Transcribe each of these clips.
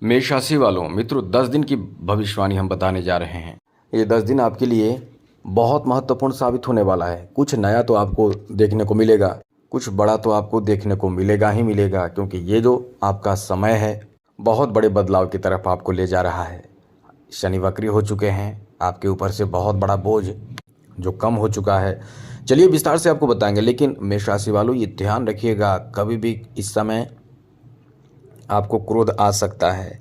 मेष राशि वालों मित्रों 10 दिन की भविष्यवाणी हम बताने जा रहे हैं। ये 10 दिन आपके लिए बहुत महत्वपूर्ण साबित होने वाला है। कुछ नया तो आपको देखने को मिलेगा, कुछ बड़ा तो आपको देखने को मिलेगा ही मिलेगा, क्योंकि ये जो आपका समय है बहुत बड़े बदलाव की तरफ आपको ले जा रहा है। शनि वक्री हो चुके हैं, आपके ऊपर से बहुत बड़ा बोझ जो कम हो चुका है। चलिए विस्तार से आपको बताएंगे, लेकिन मेष राशि वालों ये ध्यान रखिएगा, कभी भी इस समय आपको क्रोध आ सकता है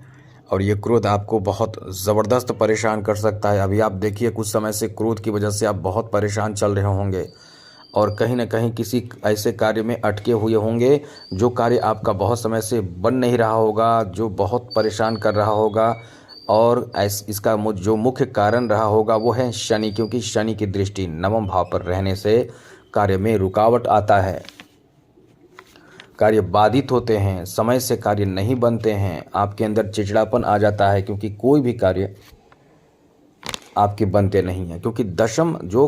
और ये क्रोध आपको बहुत ज़बरदस्त परेशान कर सकता है। अभी आप देखिए कुछ समय से क्रोध की वजह से आप बहुत परेशान चल रहे होंगे और कहीं ना कहीं किसी ऐसे कार्य में अटके हुए होंगे जो कार्य आपका बहुत समय से बन नहीं रहा होगा, जो बहुत परेशान कर रहा होगा। और इसका जो मुख्य कारण रहा होगा वो है शनि, क्योंकि शनि की दृष्टि नवम भाव पर रहने से कार्य में रुकावट आता है, कार्य बाधित होते हैं, समय से कार्य नहीं बनते हैं, आपके अंदर चिड़चिड़ापन आ जाता है, क्योंकि कोई भी कार्य आपके बनते नहीं हैं। क्योंकि दशम जो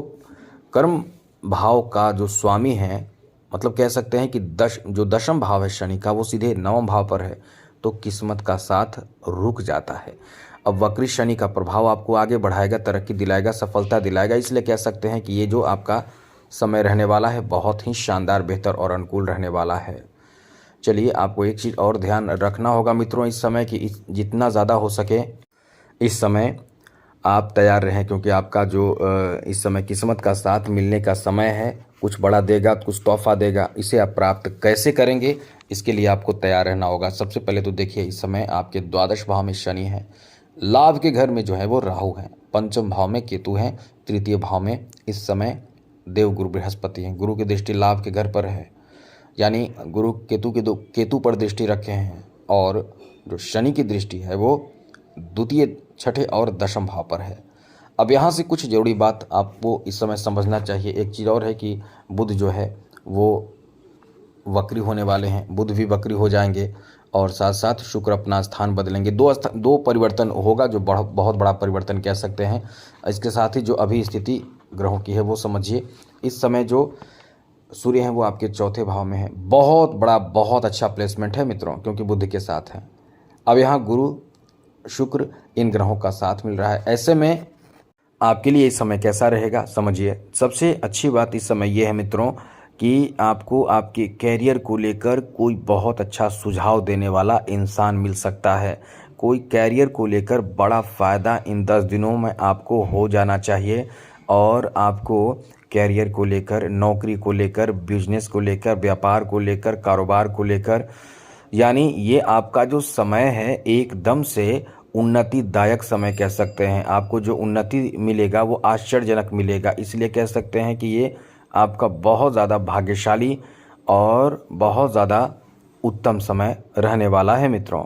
कर्म भाव का जो स्वामी है, मतलब कह सकते हैं कि जो दशम भाव है शनि का वो सीधे नवम भाव पर है, तो किस्मत का साथ रुक जाता है। अब वक्री शनि का प्रभाव आपको आगे बढ़ाएगा, तरक्की दिलाएगा, सफलता दिलाएगा। इसलिए कह सकते हैं कि ये जो आपका समय रहने वाला है बहुत ही शानदार, बेहतर और अनुकूल रहने वाला है। चलिए आपको एक चीज़ और ध्यान रखना होगा मित्रों इस समय कि जितना ज़्यादा हो सके इस समय आप तैयार रहें, क्योंकि आपका जो इस समय किस्मत का साथ मिलने का समय है। कुछ बड़ा देगा, कुछ तोहफा देगा, इसे आप प्राप्त कैसे करेंगे इसके लिए आपको तैयार रहना होगा। सबसे पहले तो देखिए इस समय आपके द्वादश भाव में शनि है, लाभ के घर में जो है वो राहु है, पंचम भाव में केतु है, तृतीय भाव में इस समय देव गुरु बृहस्पति हैं। गुरु की दृष्टि लाभ के घर पर है, यानी गुरु केतु पर दृष्टि रखे हैं, और जो शनि की दृष्टि है वो द्वितीय, छठे और दशम भाव पर है। अब यहाँ से कुछ जरूरी बात आपको इस समय समझना चाहिए। एक चीज़ और है कि बुध जो है वो वक्री होने वाले हैं, बुध भी वक्री हो जाएंगे और साथ साथ शुक्र अपना स्थान बदलेंगे। दो परिवर्तन होगा जो बहुत बड़ा परिवर्तन कह सकते हैं। इसके साथ ही जो अभी स्थिति ग्रहों की है वो समझिए। इस समय जो सूर्य हैं वो आपके चौथे भाव में है, बहुत अच्छा प्लेसमेंट है मित्रों, क्योंकि बुध के साथ है। अब यहाँ गुरु शुक्र इन ग्रहों का साथ मिल रहा है। ऐसे में आपके लिए इस समय कैसा रहेगा समझिए। सबसे अच्छी बात इस समय ये है मित्रों कि आपको आपके कैरियर को लेकर कोई बहुत अच्छा सुझाव देने वाला इंसान मिल सकता है। कोई कैरियर को लेकर बड़ा फ़ायदा इन 10 दिनों में आपको हो जाना चाहिए, और आपको कैरियर को लेकर, नौकरी को लेकर, बिजनेस को लेकर, व्यापार को लेकर, कारोबार को लेकर, यानी ये आपका जो समय है एकदम से उन्नतिदायक समय कह सकते हैं। आपको जो उन्नति मिलेगा वो आश्चर्यजनक मिलेगा। इसलिए कह सकते हैं कि ये आपका बहुत ज़्यादा भाग्यशाली और बहुत ज़्यादा उत्तम समय रहने वाला है मित्रों।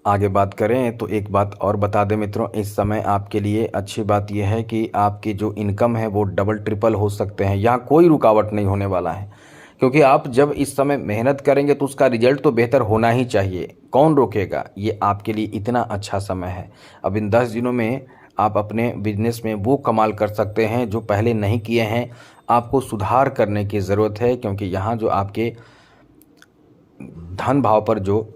आगे बात करें तो एक बात और बता दें मित्रों, इस समय आपके लिए अच्छी बात यह है कि आपकी जो इनकम है वो डबल ट्रिपल हो सकते हैं। यहाँ कोई रुकावट नहीं होने वाला है, क्योंकि आप जब इस समय मेहनत करेंगे तो उसका रिजल्ट तो बेहतर होना ही चाहिए। कौन रोकेगा, ये आपके लिए इतना अच्छा समय है। अब इन 10 दिनों में आप अपने बिजनेस में वो कमाल कर सकते हैं जो पहले नहीं किए हैं। आपको सुधार करने की ज़रूरत है, क्योंकि यहाँ जो आपके धन भाव पर जो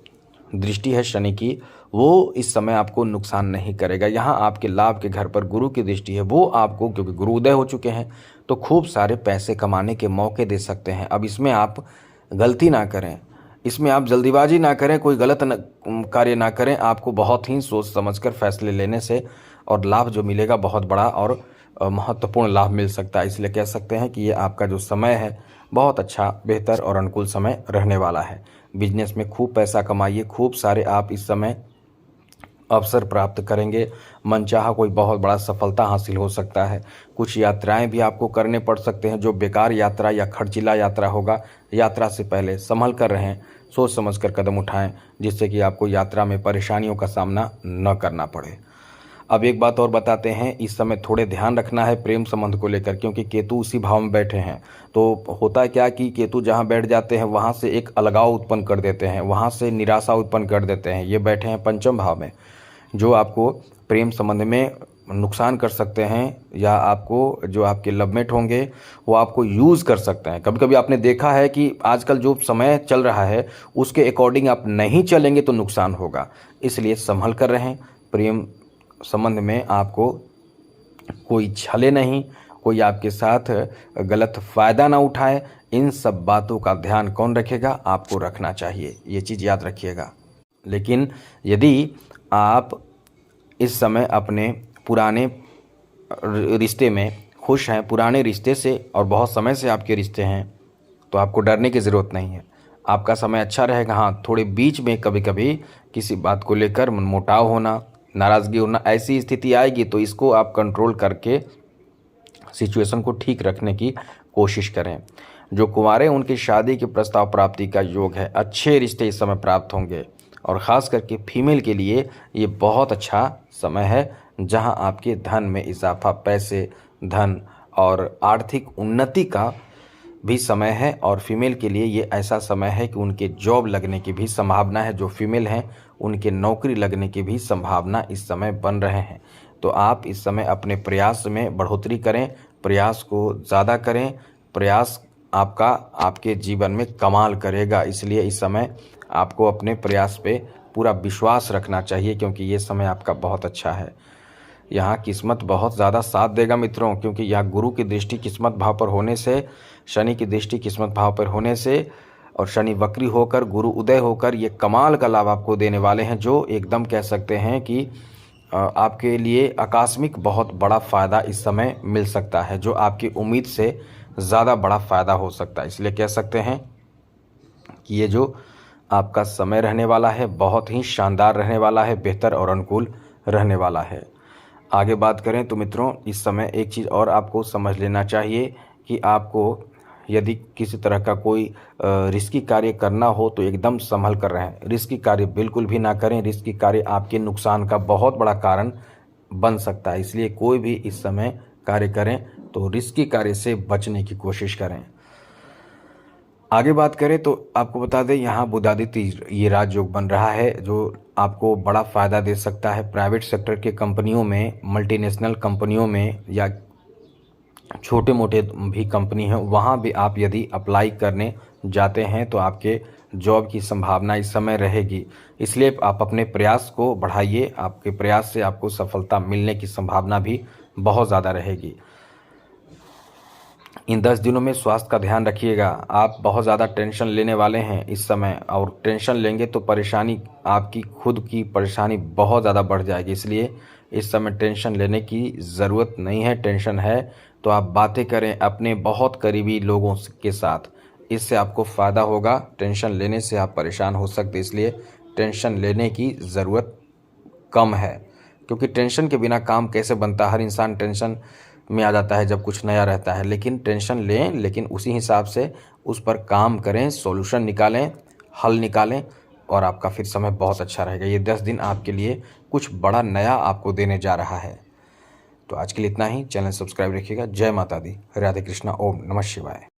दृष्टि है शनि की, वो इस समय आपको नुकसान नहीं करेगा। यहाँ आपके लाभ के घर पर गुरु की दृष्टि है, वो आपको, क्योंकि गुरु उदय हो चुके हैं, तो खूब सारे पैसे कमाने के मौके दे सकते हैं। अब इसमें आप गलती ना करें, इसमें आप जल्दीबाजी ना करें, कोई गलत कार्य ना करें। आपको बहुत ही सोच समझकर फैसले लेने से और लाभ जो मिलेगा बहुत बड़ा और महत्वपूर्ण लाभ मिल सकता है। इसलिए कह सकते हैं कि ये आपका जो समय है बहुत अच्छा, बेहतर और अनुकूल समय रहने वाला है। बिजनेस में खूब पैसा कमाइए, खूब सारे आप इस समय अवसर प्राप्त करेंगे। मनचाहा कोई बहुत बड़ा सफलता हासिल हो सकता है। कुछ यात्राएं भी आपको करने पड़ सकते हैं, जो बेकार यात्रा या खर्चीला यात्रा होगा, यात्रा से पहले संभल कर रहें, सोच समझ कर कदम उठाएं, जिससे कि आपको यात्रा में परेशानियों का सामना न करना पड़े। अब एक बात और बताते हैं, इस समय थोड़े ध्यान रखना है प्रेम संबंध को लेकर, क्योंकि केतु उसी भाव में बैठे हैं। तो होता क्या कि केतु जहां बैठ जाते हैं वहां से एक अलगाव उत्पन्न कर देते हैं, वहां से निराशा उत्पन्न कर देते हैं। ये बैठे हैं पंचम भाव में, जो आपको प्रेम संबंध में नुकसान कर सकते हैं, या आपको जो आपके लवमेट होंगे वो आपको यूज़ कर सकते हैं। कभी कभी आपने देखा है कि आजकल जो समय चल रहा है उसके अकॉर्डिंग आप नहीं चलेंगे तो नुकसान होगा। इसलिए संभल कर रहें। प्रेम संबंध में आपको कोई छले नहीं, कोई आपके साथ गलत फ़ायदा ना उठाए। इन सब बातों का ध्यान कौन रखेगा? आपको रखना चाहिए, ये चीज़ याद रखिएगा। लेकिन यदि आप इस समय अपने पुराने रिश्ते में खुश हैं, पुराने रिश्ते से और बहुत समय से आपके रिश्ते हैं, तो आपको डरने की ज़रूरत नहीं है। आपका समय अच्छा रहेगा। हाँ, थोड़े बीच में कभी कभी किसी बात को लेकर मनमुटाव होना, नाराज़गी होना, ऐसी स्थिति आएगी, तो इसको आप कंट्रोल करके सिचुएशन को ठीक रखने की कोशिश करें। जो कुंवारे हैं उनकी शादी के प्रस्ताव प्राप्ति का योग है। अच्छे रिश्ते इस समय प्राप्त होंगे, और ख़ास करके फीमेल के लिए ये बहुत अच्छा समय है, जहां आपके धन में इजाफा, पैसे, धन और आर्थिक उन्नति का भी समय है। और फीमेल के लिए ये ऐसा समय है कि उनके जॉब लगने की भी संभावना है। जो फीमेल हैं उनके नौकरी लगने की भी संभावना इस समय बन रहे हैं। तो आप इस समय अपने प्रयास में बढ़ोतरी करें, प्रयास को ज़्यादा करें। प्रयास आपका आपके जीवन में कमाल करेगा। इसलिए इस समय आपको अपने प्रयास पे पूरा विश्वास रखना चाहिए, क्योंकि ये समय आपका बहुत अच्छा है। यहाँ किस्मत बहुत ज़्यादा साथ देगा मित्रों, क्योंकि यहाँ गुरु की दृष्टि किस्मत भाव पर होने से, शनि की दृष्टि किस्मत भाव पर होने से, और शनि वक्री होकर गुरु उदय होकर ये कमाल का लाभ आपको देने वाले हैं, जो एकदम कह सकते हैं कि आपके लिए आकस्मिक बहुत बड़ा फ़ायदा इस समय मिल सकता है, जो आपकी उम्मीद से ज़्यादा बड़ा फ़ायदा हो सकता है। इसलिए कह सकते हैं कि ये जो आपका समय रहने वाला है बहुत ही शानदार रहने वाला है, बेहतर और अनुकूल रहने वाला है। आगे बात करें तो मित्रों, इस समय एक चीज़ और आपको समझ लेना चाहिए कि आपको यदि किसी तरह का कोई रिस्की कार्य करना हो तो एकदम संभल कर रहें। रिस्की कार्य बिल्कुल भी ना करें। रिस्की कार्य आपके नुकसान का बहुत बड़ा कारण बन सकता है। इसलिए कोई भी इस समय कार्य करें तो रिस्की कार्य से बचने की कोशिश करें। आगे बात करें तो आपको बता दें, यहाँ बुधादित्य ये राजयोग बन रहा है, जो आपको बड़ा फ़ायदा दे सकता है। प्राइवेट सेक्टर के कंपनियों में, मल्टीनेशनल कंपनियों में, या छोटे मोटे भी कंपनी हैं, वहाँ भी आप यदि अप्लाई करने जाते हैं तो आपके जॉब की संभावना इस समय रहेगी। इसलिए आप अपने प्रयास को बढ़ाइए। आपके प्रयास से आपको सफलता मिलने की संभावना भी बहुत ज़्यादा रहेगी। इन 10 दिनों में स्वास्थ्य का ध्यान रखिएगा। आप बहुत ज़्यादा टेंशन लेने वाले हैं इस समय, और टेंशन लेंगे तो परेशानी, आपकी खुद की परेशानी बहुत ज़्यादा बढ़ जाएगी। इसलिए इस समय टेंशन लेने की ज़रूरत नहीं है। टेंशन है तो आप बातें करें अपने बहुत करीबी लोगों के साथ, इससे आपको फ़ायदा होगा। टेंशन लेने से आप परेशान हो सकते, इसलिए टेंशन लेने की ज़रूरत कम है, क्योंकि टेंशन के बिना काम कैसे बनता। हर इंसान टेंशन में आ जाता है जब कुछ नया रहता है। लेकिन टेंशन लें, लेकिन उसी हिसाब से उस पर काम करें, सॉल्यूशन निकालें, हल निकालें, और आपका फिर समय बहुत अच्छा रहेगा। ये 10 दिन आपके लिए कुछ बड़ा नया आपको देने जा रहा है। तो आज के लिए इतना ही। चैनल सब्सक्राइब रखिएगा। जय माता दी, राधे कृष्णा, ओम नमः शिवाय।